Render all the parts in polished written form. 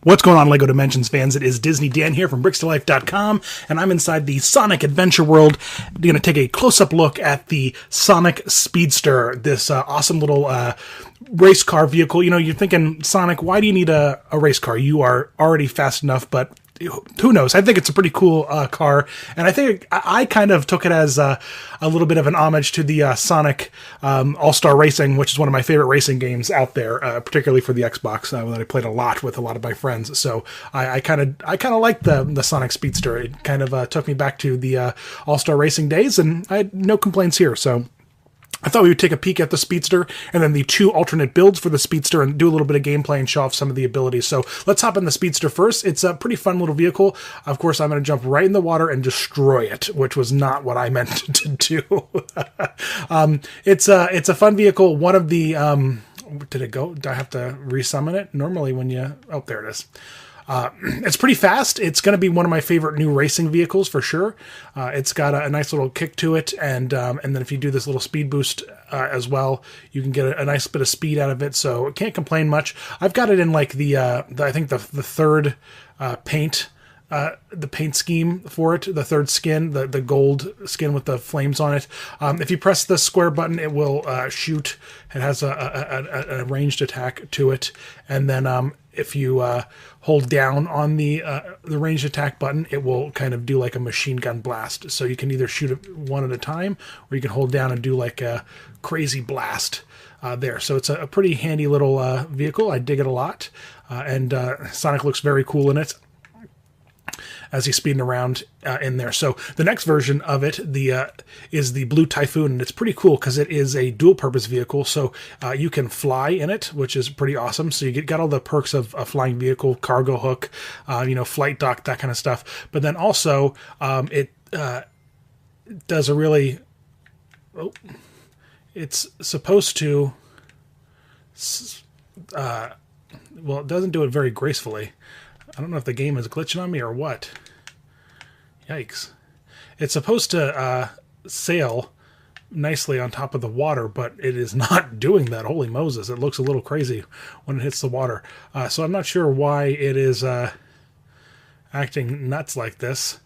What's going on, LEGO Dimensions fans? It is Disney Dan here from BricksToLife.com, and I'm inside the Sonic Adventure World. I'm going to take a close-up look at the Sonic Speedster, this awesome little race car vehicle. You know, you're thinking, Sonic, why do you need a race car? You are already fast enough, but who knows? I think it's a pretty cool car, and I think I kind of took it as a little bit of an homage to the Sonic All-Star Racing, which is one of my favorite racing games out there, particularly for the Xbox, that I played a lot with a lot of my friends. So I kind of liked the Sonic Speedster. It kind of took me back to the All-Star Racing days, and I had no complaints here. So I thought we would take a peek at the Speedster and then the two alternate builds for the Speedster and do a little bit of gameplay and show off some of the abilities. So let's hop in the Speedster first. It's a pretty fun little vehicle. Of course, I'm going to jump right in the water and destroy it, which was not what I meant to do. It's a fun vehicle. One of the... did it go? Do I have to resummon it? Normally when you... Oh, there it is. It's pretty fast. It's going to be one of my favorite new racing vehicles for sure. It's got a nice little kick to it, and then if you do this little speed boost as well, you can get a nice bit of speed out of it. So can't complain much. I've got it in like I think the third paint. The paint scheme for it, the third skin, the gold skin with the flames on it. If you press the square button, it will shoot. It has a ranged attack to it, and then if you hold down on the ranged attack button, it will kind of do like a machine gun blast. So you can either shoot it one at a time, or you can hold down and do like a crazy blast there. So it's a pretty handy little vehicle. I dig it a lot, and Sonic looks very cool in it as he's speeding around in there. So the next version of it is the Blue Typhoon, and it's pretty cool because it is a dual-purpose vehicle. So you can fly in it, which is pretty awesome. So you got all the perks of a flying vehicle, cargo hook, flight dock, that kind of stuff. But then also it does a really... Oh, it's supposed to... well, it doesn't do it very gracefully. I don't know if the game is glitching on me or what. Yikes. It's supposed to sail nicely on top of the water, but it is not doing that. Holy Moses, it looks a little crazy when it hits the water. So I'm not sure why it is acting nuts like this.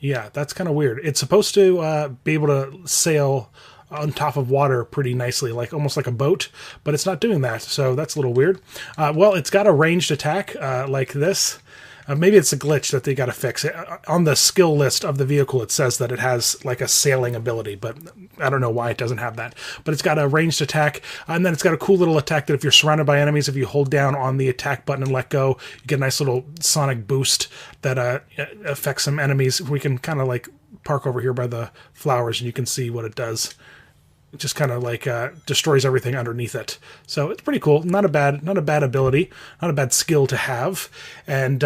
Yeah, that's kind of weird. It's supposed to be able to sail on top of water pretty nicely, like almost like a boat, but it's not doing that, so that's a little weird. Well, it's got a ranged attack like this. Maybe it's a glitch that they got to fix. On the skill list of the vehicle, it says that it has like a sailing ability, but I don't know why it doesn't have that. But it's got a ranged attack, and then it's got a cool little attack that if you're surrounded by enemies, if you hold down on the attack button and let go, you get a nice little sonic boost that affects some enemies. We can kind of like park over here by the flowers, and you can see what it does. It just kind of like destroys everything underneath it. So it's pretty cool. Not a bad ability, not a bad skill to have. And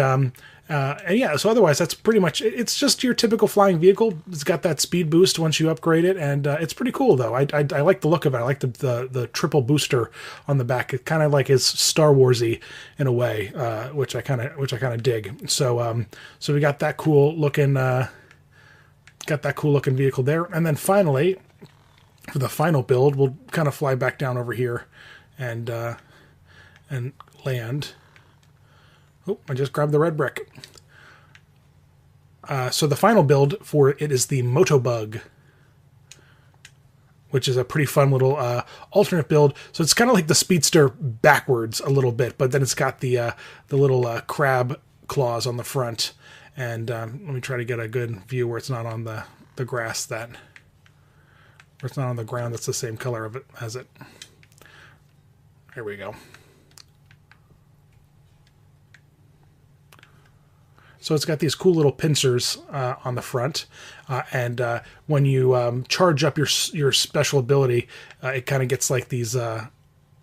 yeah, so otherwise that's pretty much it. It's just your typical flying vehicle. It's got that speed boost once you upgrade it, and it's pretty cool though. I like the look of it. I like the triple booster on the back. It kind of like is Star Warsy in a way, which I kind of dig. So so we got that cool looking vehicle there, and then finally, for the final build, we'll kind of fly back down over here and land. Oh, I just grabbed the red brick. So the final build for it is the Motobug, which is a pretty fun little alternate build. So it's kind of like the Speedster backwards a little bit, but then it's got the little crab claws on the front. And let me try to get a good view where it's not on the grass that... Or it's not on the ground that's the same color of it as it. Here we go. So it's got these cool little pincers on the front, and when you charge up your special ability, it kind of gets like these.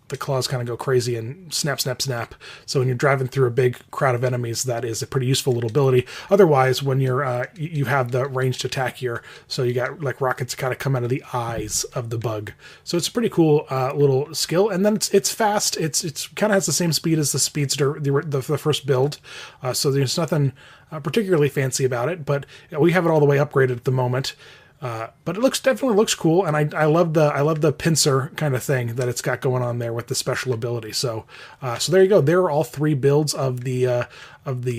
The claws kind of go crazy and snap, snap, snap. So when you're driving through a big crowd of enemies, that is a pretty useful little ability. Otherwise, when you're you have the ranged attack here, so you got like rockets kind of come out of the eyes of the bug. So it's a pretty cool little skill. And then it's fast. It's kind of has the same speed as the Speedster, the first build. So there's nothing particularly fancy about it, but we have it all the way upgraded at the moment. But it definitely looks cool, and I love the pincer kind of thing that it's got going on there with the special ability. So so there you go. There are all 3 builds of the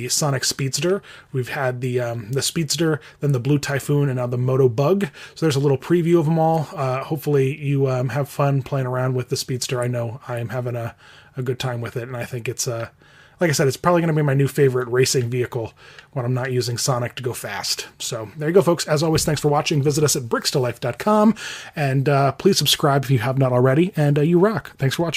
Sonic Speedster. We've had the Speedster, then the Blue Typhoon, and now the Moto Bug. So there's a little preview of them all. Hopefully you have fun playing around with the Speedster. I know I am having a good time with it, and I think it's like I said, it's probably going to be my new favorite racing vehicle when I'm not using Sonic to go fast. So there you go, folks. As always, thanks for watching. Visit us at brickstolife.com, and please subscribe if you have not already, and you rock. Thanks for watching.